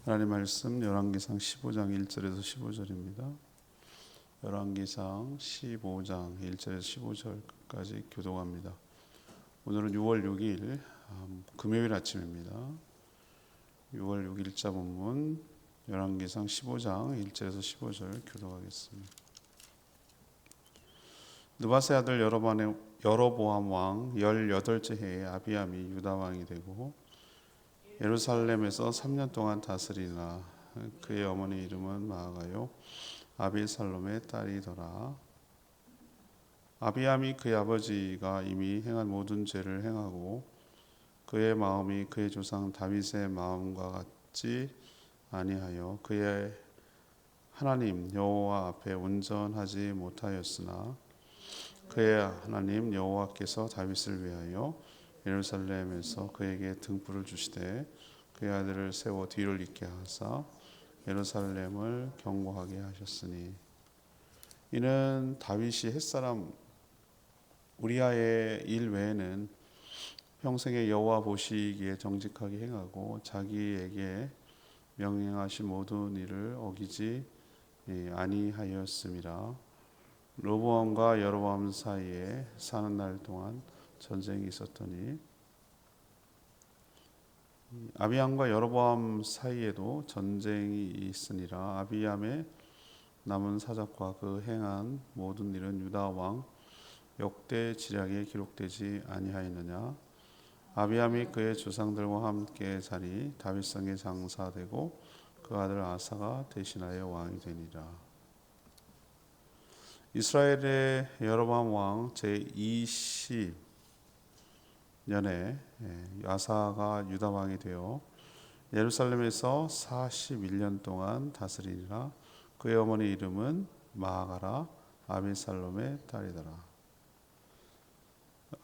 하나님 말씀 열왕기상 15장 1절에서 15절입니다. 열왕기상 15장 1절에서 15절까지 교독합니다. 오늘은 6월 6일 금요일 아침입니다. 6월 6일자 본문 열왕기상 15장 1절에서 15절 교독하겠습니다. 느바세 아들 여로보암 왕 18째 해에 아비암이 유다 왕이 되고 예루살렘에서 3년 동안 다스리나 그의 어머니 이름은 마아가요 아비살롬의 딸이더라. 아비암이 그의 아버지가 이미 행한 모든 죄를 행하고 그의 마음이 그의 조상 다윗의 마음과 같지 아니하여 그의 하나님 여호와 앞에 온전하지 못하였으나 그의 하나님 여호와께서 다윗을 위하여 예루살렘에서 그에게 등불을 주시되 그의 아들을 세워 뒤를 잇게 하사 예루살렘을 견고하게 하셨으니 이는 다윗이 햇사람 우리아의 일 외에는 평생에 여호와 보시기에 정직하게 행하고 자기에게 명령하신 모든 일을 어기지 아니하였음이라. 로보암과 여로보암 사이에 사는 날 동안 전쟁이 있었더니 아비암과 여로보암 사이에도 전쟁이 있으니라. 아비암의 남은 사적과 그 행한 모든 일은 유다 왕 역대 지략에 기록되지 아니하였느냐. 아비암이 그의 조상들과 함께 자리 다윗성에 장사되고 그 아들 아사가 대신하여 왕이 되니라. 이스라엘의 여로보암 왕 제20년에 아사가 유다 왕이 되어 예루살렘에서 41년 동안 다스리니라. 그의 어머니 이름은 마아가라 아비살롬의 딸이더라.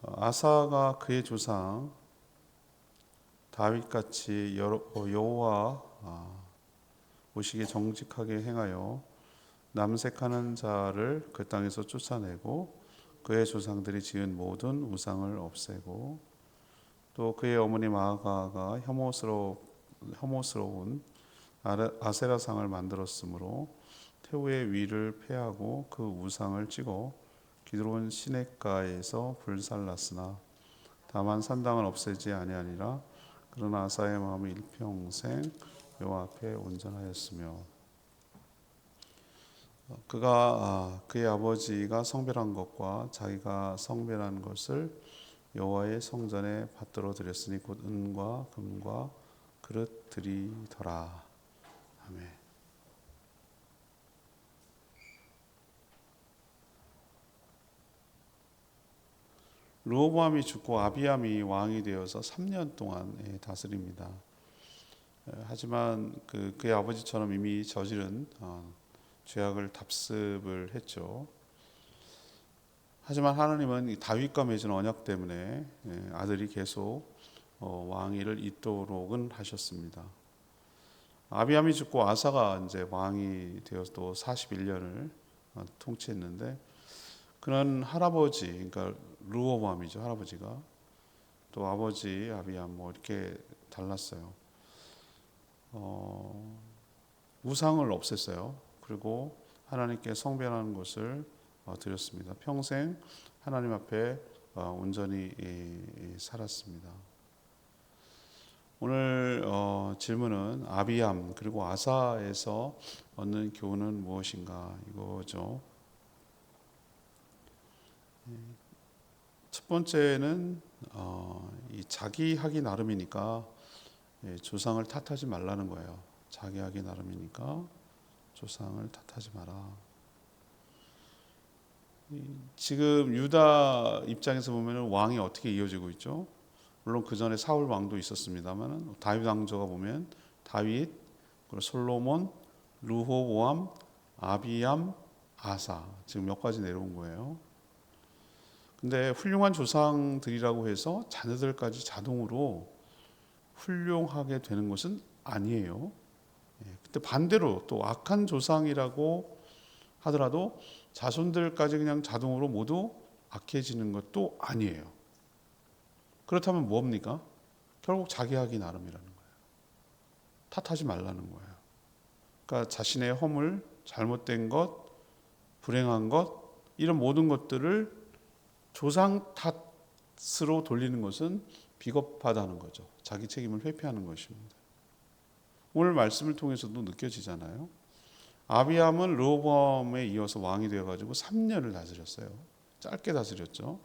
아사가 그의 조상 다윗같이 여호와 보시기에 정직하게 행하여 남색하는 자를 그 땅에서 쫓아내고 그의 조상들이 지은 모든 우상을 없애고 또 그의 어머니 마아가가 혐오스러운 아세라상을 만들었으므로 태우의 위를 폐하고 그 우상을 찍어 기드론 시냇가에서 불살랐으나 다만 산당을 없애지 아니하니라. 그러나 아사의 마음이 일평생 여호와 앞에 온전하였으며 그가 그의 아버지가 성별한 것과 자기가 성별한 것을 여호와의 성전에 받들어 드렸으니 곧 은과 금과 그릇들이더라. 아멘. 르호보암이 죽고 아비암이 왕이 되어서 3년 동안 다스립니다. 하지만 그의 아버지처럼 이미 저지른 죄악을 답습을 했죠. 하지만 하나님은 다윗과 맺은 언약 때문에 아들이 계속 왕위를 잇도록은 하셨습니다. 아비암이 죽고 아사가 이제 왕이 되어서 또 41년을 통치했는데 그는 할아버지, 그러니까 르호보암이죠, 할아버지가 또 아버지 아비암 이렇게 달랐어요. 우상을 없앴어요. 그리고 하나님께 성별하는 것을 드렸습니다. 평생 하나님 앞에 온전히 살았습니다. 오늘 질문은 아비암 그리고 아사에서 얻는 교훈은 무엇인가 이거죠. 첫 번째는 이 자기 하기 나름이니까 조상을 탓하지 말라는 거예요. 자기 하기 나름이니까 조상을 탓하지 마라. 지금 유다 입장에서 보면 왕이 어떻게 이어지고 있죠? 물론 그 전에 사울 왕도 있었습니다만 다윗 왕조가 보면 다윗, 그리고 솔로몬, 르호보암, 아비암, 아사 지금 몇 가지 내려온 거예요. 근데 훌륭한 조상들이라고 해서 자녀들까지 자동으로 훌륭하게 되는 것은 아니에요. 근데 반대로 또 악한 조상이라고 하더라도 자손들까지 그냥 자동으로 모두 악해지는 것도 아니에요. 그렇다면 뭡니까? 결국 자기 하기 나름이라는 거예요. 탓하지 말라는 거예요. 그러니까 자신의 허물, 잘못된 것, 불행한 것, 이런 모든 것들을 조상 탓으로 돌리는 것은 비겁하다는 거죠. 자기 책임을 회피하는 것입니다. 오늘 말씀을 통해서도 느껴지잖아요. 아비암은 르호보암에 이어서 왕이 되어가지고 3년을 다스렸어요. 짧게 다스렸죠.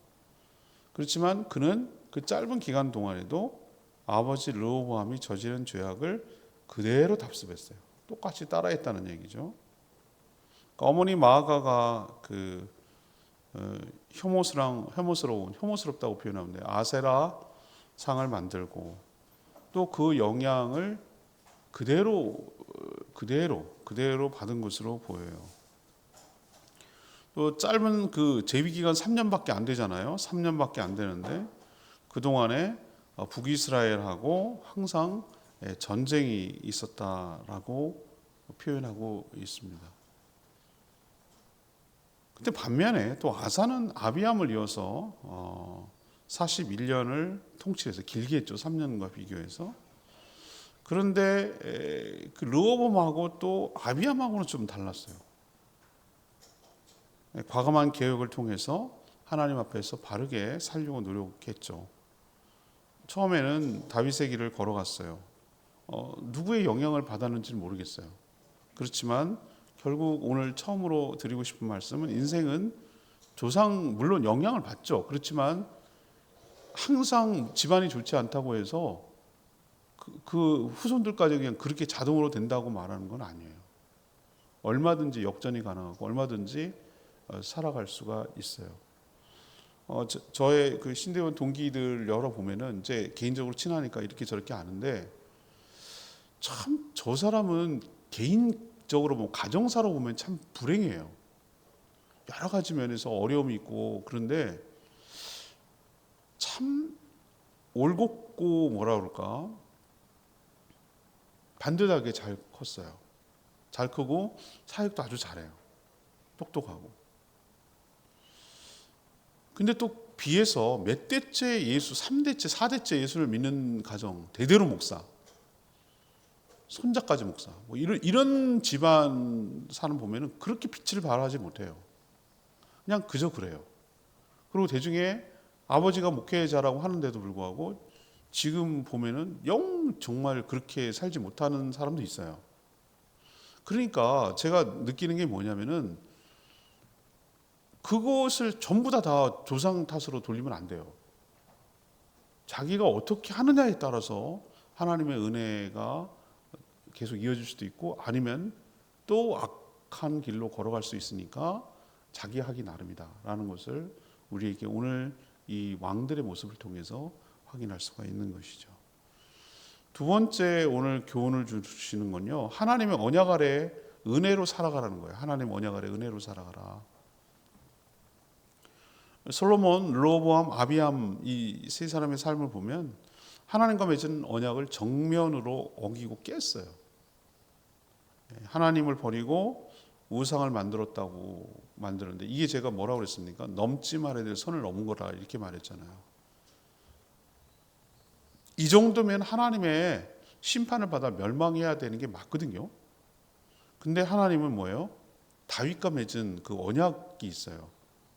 그렇지만 그는 그 짧은 기간 동안에도 아버지 르호보암이 저지른 죄악을 그대로 답습했어요. 똑같이 따라했다는 얘기죠. 그러니까 어머니 마아가가 혐오스럽다고 표현하는데 아세라 상을 만들고 또 그 영향을 그대로 받은 것으로 보여요. 또 짧은 그 재위 기간 3년밖에 안 되잖아요. 3년밖에 안 되는데 그 동안에 북이스라엘하고 항상 전쟁이 있었다라고 표현하고 있습니다. 근데 반면에 또 아사는 아비암을 이어서 41년을 통치해서 길게 했죠. 3년과 비교해서. 그런데 그 르호보암하고 또 아비암하고는 좀 달랐어요. 과감한 개혁을 통해서 하나님 앞에서 바르게 살려고 노력했죠. 처음에는 다윗의 길을 걸어갔어요. 누구의 영향을 받았는지는 모르겠어요. 그렇지만 결국 오늘 처음으로 드리고 싶은 말씀은 인생은 조상 물론 영향을 받죠. 그렇지만 항상 집안이 좋지 않다고 해서 그 후손들까지 그냥 그렇게 자동으로 된다고 말하는 건 아니에요. 얼마든지 역전이 가능하고 얼마든지 살아갈 수가 있어요. 저의 그 신대원 동기들 열어보면은 이제 개인적으로 친하니까 이렇게 저렇게 아는데 참 저 사람은 개인적으로 뭐 가정사로 보면 참 불행해요. 여러 가지 면에서 어려움이 있고 그런데 참 올곧고 뭐라 그럴까 반듯하게 잘 컸어요. 잘 크고 사역도 아주 잘해요. 똑똑하고. 근데 또 비해서 몇 대째 예수, 3대째, 4대째 예수를 믿는 가정, 대대로 목사, 손자까지 목사, 뭐 이런 집안 사람 보면은 그렇게 빛을 발하지 못해요. 그냥 그저 그래요. 그리고 대중에 아버지가 목회자라고 하는데도 불구하고 지금 보면은 영 정말 그렇게 살지 못하는 사람도 있어요. 그러니까 제가 느끼는 게 뭐냐면은 그것을 전부 다 조상 탓으로 돌리면 안 돼요. 자기가 어떻게 하느냐에 따라서 하나님의 은혜가 계속 이어질 수도 있고 아니면 또 악한 길로 걸어갈 수 있으니까 자기 하기 나름이다라는 것을 우리에게 오늘 이 왕들의 모습을 통해서 확인할 수가 있는 것이죠. 두 번째 오늘 교훈을 주시는 건요. 하나님의 언약 아래 은혜로 살아가라는 거예요. 하나님의 언약 아래 은혜로 살아가라. 솔로몬, 르호보암, 아비암 이 세 사람의 삶을 보면 하나님과 맺은 언약을 정면으로 어기고 깼어요. 하나님을 버리고 우상을 만들었는데 이게 제가 뭐라고 그랬습니까? 넘지 말아야 될 선을 넘은 거라 이렇게 말했잖아요. 이 정도면 하나님의 심판을 받아 멸망해야 되는 게 맞거든요. 근데 하나님은 뭐예요? 다윗과 맺은 그 언약이 있어요.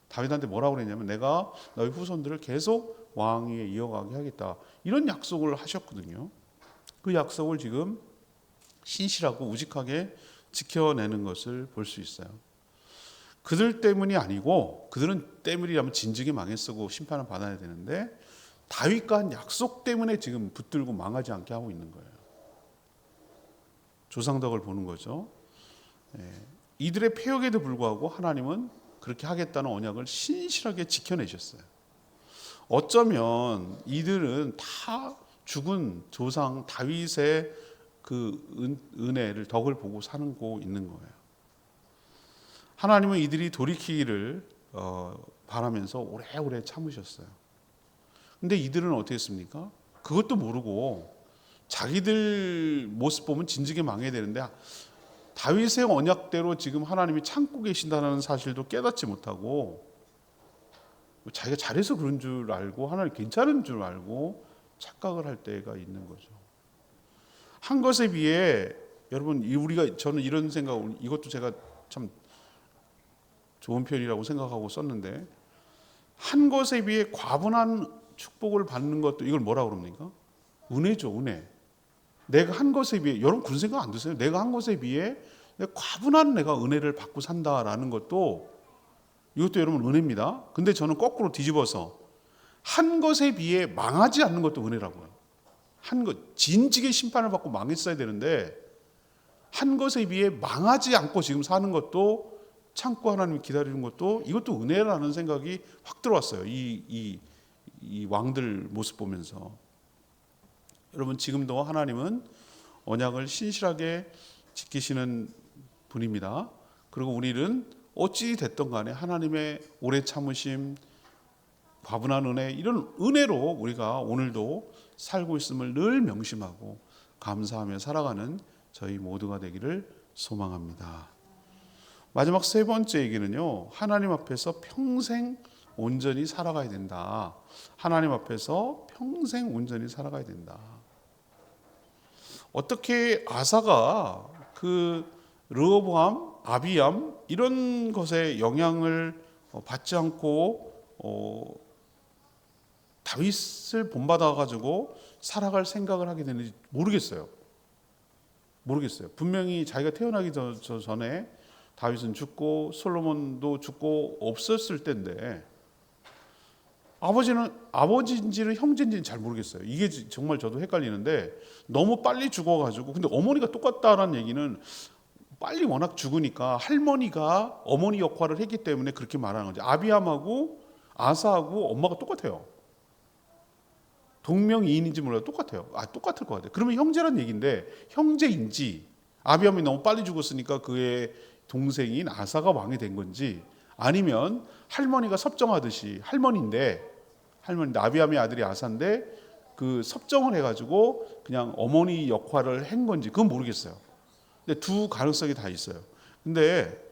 다윗한테 뭐라고 그랬냐면 내가 너희 후손들을 계속 왕위에 이어가게 하겠다. 이런 약속을 하셨거든요. 그 약속을 지금 신실하고 우직하게 지켜내는 것을 볼 수 있어요. 그들 때문이 아니고 그들은 때문이라면 진즉에 망했고 심판을 받아야 되는데 다윗과 한 약속 때문에 지금 붙들고 망하지 않게 하고 있는 거예요. 조상덕을 보는 거죠. 이들의 폐역에도 불구하고 하나님은 그렇게 하겠다는 언약을 신실하게 지켜내셨어요. 어쩌면 이들은 다 죽은 조상 다윗의 그 은혜를 덕을 보고 사고 있는 거예요. 하나님은 이들이 돌이키기를 바라면서 오래오래 참으셨어요. 근데 이들은 어떻게 했습니까? 그것도 모르고 자기들 모습 보면 진즉에 망해야 되는데 다윗의 언약대로 지금 하나님이 참고 계신다는 사실도 깨닫지 못하고 자기가 잘해서 그런 줄 알고 하나님 괜찮은 줄 알고 착각을 할 때가 있는 거죠. 한 것에 비해 여러분 우리가 저는 이런 생각 이것도 제가 참 좋은 표현이라고 생각하고 썼는데 한 것에 비해 과분한 축복을 받는 것도 이걸 뭐라 그럽니까? 은혜죠, 은혜. 내가 한 것에 비해 여러분 그런 생각 안 드세요? 내가 한 것에 비해 과분한 내가 은혜를 받고 산다라는 것도 이것도 여러분 은혜입니다. 근데 저는 거꾸로 뒤집어서 한 것에 비해 망하지 않는 것도 은혜라고요. 한 것, 진직의 심판을 받고 망했어야 되는데 한 것에 비해 망하지 않고 지금 사는 것도 참고 하나님 기다리는 것도 이것도 은혜라는 생각이 확 들어왔어요. 이 왕들 모습 보면서. 여러분 지금도 하나님은 언약을 신실하게 지키시는 분입니다. 그리고 우리는 어찌 됐든 간에 하나님의 오래 참으심, 과분한 은혜, 이런 은혜로 우리가 오늘도 살고 있음을 늘 명심하고 감사하며 살아가는 저희 모두가 되기를 소망합니다. 마지막 세 번째 얘기는요, 하나님 앞에서 평생 온전히 살아가야 된다. 하나님 앞에서 평생 온전히 살아가야 된다. 어떻게 아사가 그 르호보암, 아비암 이런 것에 영향을 받지 않고 다윗을 본받아 가지고 살아갈 생각을 하게 되는지 모르겠어요. 분명히 자기가 태어나기 전에 다윗은 죽고 솔로몬도 죽고 없었을 때인데 아버지인지는 형제인지는 잘 모르겠어요. 이게 정말 저도 헷갈리는데 너무 빨리 죽어가지고 근데 어머니가 똑같다라는 얘기는 빨리 워낙 죽으니까 할머니가 어머니 역할을 했기 때문에 그렇게 말하는 거죠. 아비암하고 아사하고 엄마가 똑같아요. 동명이인인지 몰라도 똑같아요. 똑같을 것 같아요. 그러면 형제란 얘기인데 형제인지 아비암이 너무 빨리 죽었으니까 그의 동생인 아사가 왕이 된 건지 아니면 할머니가 섭정하듯이 할머니인데 아비암의 아들이 아사인데 그 섭정을 해가지고 그냥 어머니 역할을 한 건지 그건 모르겠어요. 근데 두 가능성이 다 있어요. 근데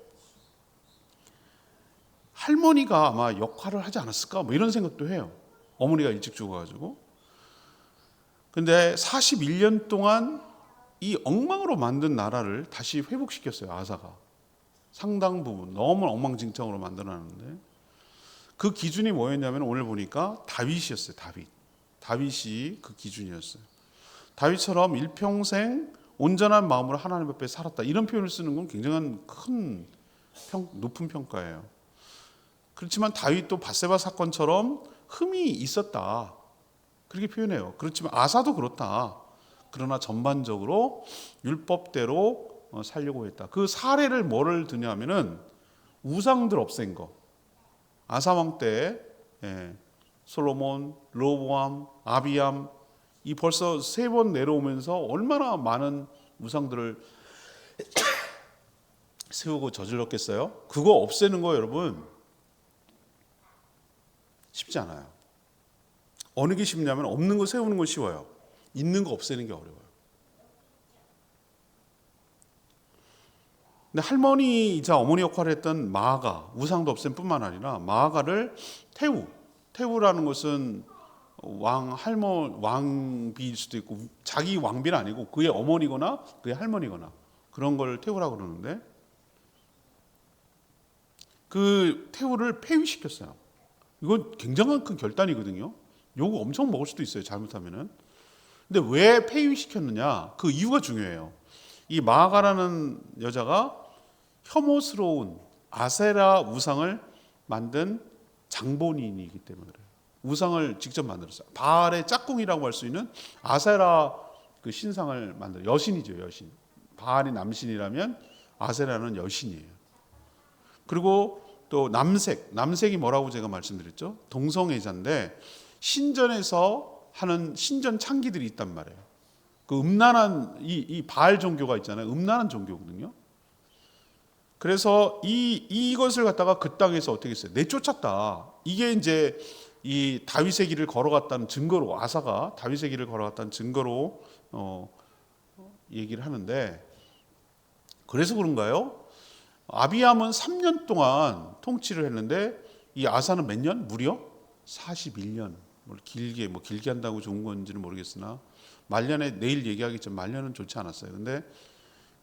할머니가 아마 역할을 하지 않았을까 뭐 이런 생각도 해요. 어머니가 일찍 죽어가지고. 근데 41년 동안 이 엉망으로 만든 나라를 다시 회복시켰어요. 아사가. 상당 부분 너무 엉망진창으로 만들어놨는데 그 기준이 뭐였냐면 오늘 보니까 다윗이었어요. 다윗이 그 기준이었어요. 다윗처럼 일평생 온전한 마음으로 하나님 앞에 살았다. 이런 표현을 쓰는 건 굉장한 높은 평가예요. 그렇지만 다윗도 밧세바 사건처럼 흠이 있었다. 그렇게 표현해요. 그렇지만 아사도 그렇다. 그러나 전반적으로 율법대로 살려고 했다. 그 사례를 뭐를 드냐면은 우상들 없앤 거. 아사왕 때 솔로몬, 르호보암, 아비암 이 벌써 3번 내려오면서 얼마나 많은 우상들을 세우고 저질렀겠어요? 그거 없애는 거 여러분 쉽지 않아요. 어느 게 쉽냐면 없는 거 세우는 건 쉬워요. 있는 거 없애는 게 어려워요. 근데 할머니이자 어머니 역할을 했던 마아가 우상도 없앤 뿐만 아니라 마아가를 태우라는 것은 왕비일 수도 있고 자기 왕비는 아니고 그의 어머니거나 그의 할머니거나 그런 걸 태우라고 그러는데 그 태우를 폐위시켰어요. 이건 굉장한 큰 결단이거든요. 욕 엄청 먹을 수도 있어요. 잘못하면은. 근데 왜 폐위시켰느냐? 그 이유가 중요해요. 이 마아가라는 여자가 혐오스러운 아세라 우상을 만든 장본인이기 때문에 그래요. 우상을 직접 만들었어요. 바알의 짝꿍이라고 할 수 있는 아세라 그 신상을 만들어 여신이죠, 여신. 바알이 남신이라면 아세라는 여신이에요. 그리고 또 남색이 뭐라고 제가 말씀드렸죠? 동성애자인데 신전에서 하는 신전 창기들이 있단 말이에요. 그 음란한 이 바알 종교가 있잖아요. 음란한 종교거든요. 그래서 이것을 갖다가 그 땅에서 어떻게 했어요? 내쫓았다. 이게 이제 이 다윗의 길을 걸어갔다는 증거로 아사가 다윗의 길을 걸어갔다는 증거로 얘기를 하는데 그래서 그런가요? 아비암은 3년 동안 통치를 했는데 이 아사는 몇 년? 무려 41년. 길게 한다고 좋은 건지는 모르겠으나 말년에 내일 얘기하겠지만 말년은 좋지 않았어요. 근데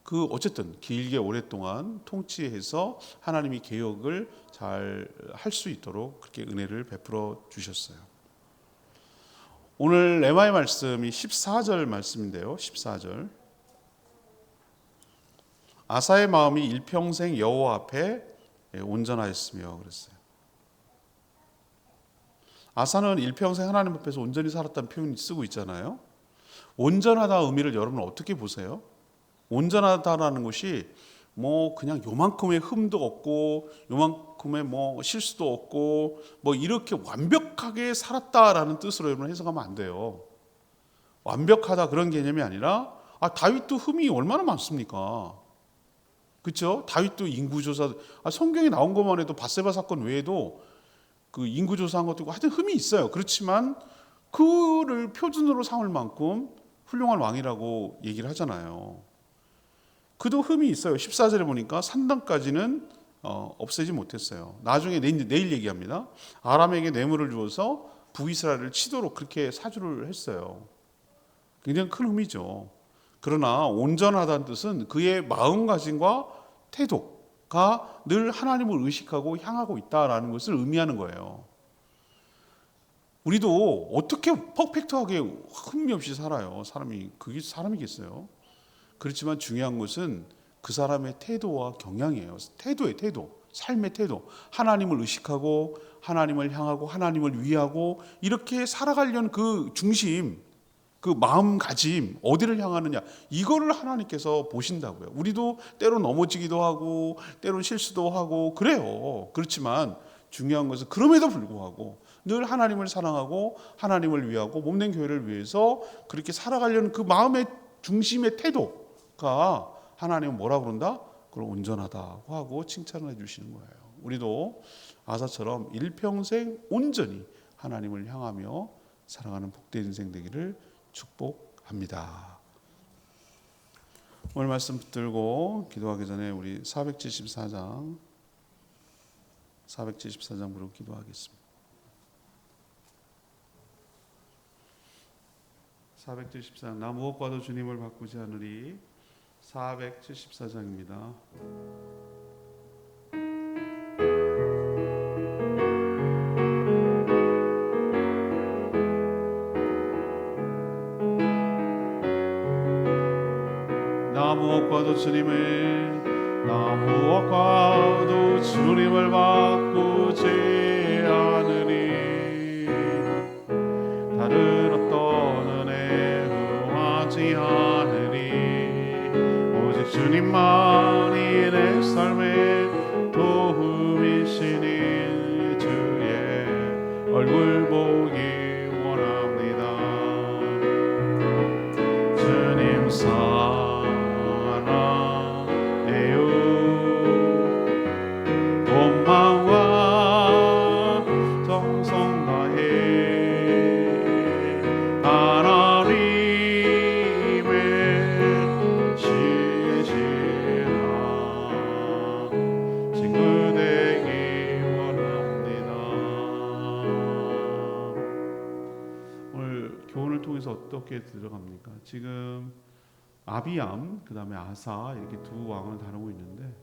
그 어쨌든 길게 오랫동안 통치해서 하나님이 개혁을 잘 할 수 있도록 그렇게 은혜를 베풀어 주셨어요. 오늘 레마의 말씀이 14절 말씀인데요. 14절. 아사의 마음이 일평생 여호와 앞에 온전하였으며 그랬어요. 아사는 일평생 하나님 앞에서 온전히 살았다는 표현을 쓰고 있잖아요. 온전하다 의미를 여러분 어떻게 보세요? 온전하다라는 것이 뭐 그냥 요만큼의 흠도 없고 요만큼의 뭐 실수도 없고 뭐 이렇게 완벽하게 살았다라는 뜻으로 여러분 해석하면 안 돼요. 완벽하다 그런 개념이 아니라 다윗도 흠이 얼마나 많습니까? 그렇죠? 다윗도 인구조사 성경에 나온 것만 해도 밧세바 사건 외에도 그 인구조사한 것도 있고 하여튼 흠이 있어요. 그렇지만 그를 표준으로 삼을 만큼 훌륭한 왕이라고 얘기를 하잖아요. 그도 흠이 있어요. 14절에 보니까 산당까지는 없애지 못했어요. 나중에 내일 얘기합니다. 아람에게 뇌물을 주어서 북이스라엘을 치도록 그렇게 사주를 했어요. 굉장히 큰 흠이죠. 그러나 온전하다는 뜻은 그의 마음가짐과 태도가 늘 하나님을 의식하고 향하고 있다라는 것을 의미하는 거예요. 우리도 어떻게 퍼펙트하게 흠이 없이 살아요. 그게 사람이겠어요. 그렇지만 중요한 것은 그 사람의 태도와 경향이에요. 태도의 태도, 삶의 태도. 하나님을 의식하고 하나님을 향하고 하나님을 위하고 이렇게 살아가려는 그 중심, 그 마음가짐, 어디를 향하느냐, 이거를 하나님께서 보신다고요. 우리도 때로 넘어지기도 하고 때로 실수도 하고 그래요. 그렇지만 중요한 것은 그럼에도 불구하고 늘 하나님을 사랑하고 하나님을 위하고 몸된 교회를 위해서 그렇게 살아가려는 그 마음의 중심의 태도가 하나님은 뭐라고 그런다? 그걸 온전하다고 하고 칭찬을 해주시는 거예요. 우리도 아사처럼 일평생 온전히 하나님을 향하며 살아가는 복된 인생 되기를 축복합니다. 오늘 말씀 붙들고 기도하기 전에 우리 474장 부르고 기도하겠습니다. 474장 나 무엇과도 주님을 바꾸지 않으리. 474장입니다. 나 무엇과도 주님을 바꾸지 않으리. 다른 어떤 은혜 구하지 않으리. 오직 주님만이 내 삶의 도움이시니 주의 얼굴 보기 원합니다. 주님 어떻게 들어갑니까? 지금 아비암, 그 다음에 아사 이렇게 두 왕을 다루고 있는데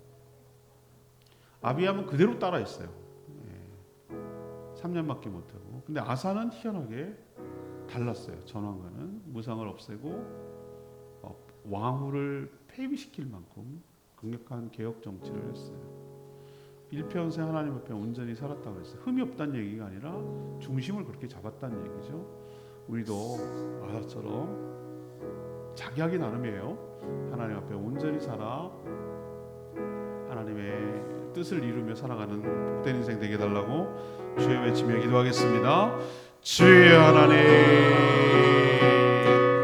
아비암은 그대로 따라했어요. 3년밖에 못하고. 근데 아사는 희한하게 달랐어요. 전왕과는 무상을 없애고 왕후를 폐위시킬 만큼 강력한 개혁 정치를 했어요. 일평생 하나님 앞에 온전히 살았다고 했어요. 흠이 없다는 얘기가 아니라 중심을 그렇게 잡았다는 얘기죠. 우리도 아사처럼 자기하기 나름이에요. 하나님 앞에 온전히 살아 하나님의 뜻을 이루며 살아가는 복된 인생 되게 해달라고 주여 외치며 기도하겠습니다. 주여 하나님,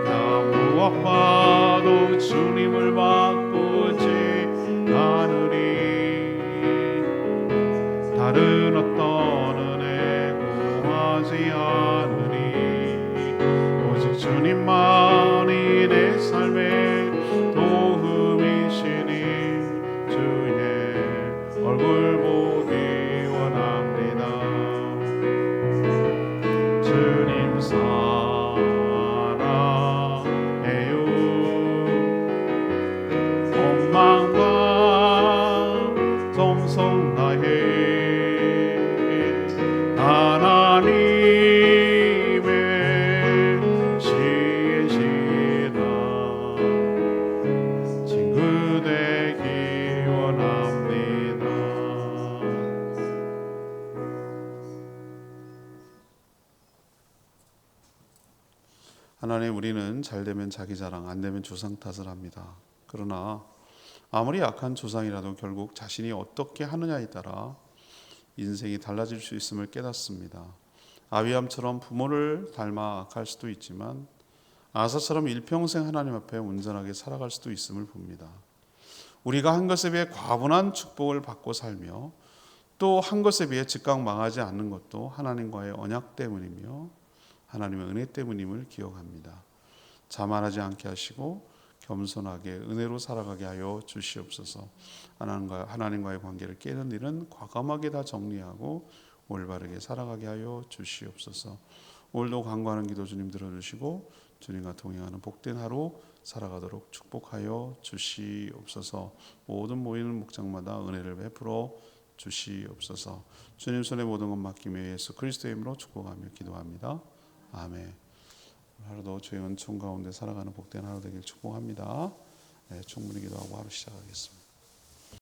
나 무엇과도 주님을 바꾸지 않으리. 다른 어떤 은혜 구하지 않으리. 오직 주님만이 내 삶의 도움이시니 주의 얼굴 보기 원합니다. 주님 사랑 잘 되면 자기 자랑, 안 되면 조상 탓을 합니다. 그러나 아무리 약한 조상이라도 결국 자신이 어떻게 하느냐에 따라 인생이 달라질 수 있음을 깨닫습니다. 아비암처럼 부모를 닮아 악할 수도 있지만 아사처럼 일평생 하나님 앞에 온전하게 살아갈 수도 있음을 봅니다. 우리가 한 것에 비해 과분한 축복을 받고 살며 또 한 것에 비해 즉각 망하지 않는 것도 하나님과의 언약 때문이며 하나님의 은혜 때문임을 기억합니다. 자만하지 않게 하시고 겸손하게 은혜로 살아가게 하여 주시옵소서. 하나님과의 관계를 깨는 일은 과감하게 다 정리하고 올바르게 살아가게 하여 주시옵소서. 오늘도 간구하는 기도 주님 들어주시고 주님과 동행하는 복된 하루 살아가도록 축복하여 주시옵소서. 모든 모이는 목장마다 은혜를 베풀어 주시옵소서. 주님 손에 모든 것 맡기며 예수 그리스도의 이름으로 축복하며 기도합니다. 아멘. 하루도 주의 은총 가운데 살아가는 복된 하루 되길 축복합니다. 네, 충분히 기도하고 하루 시작하겠습니다.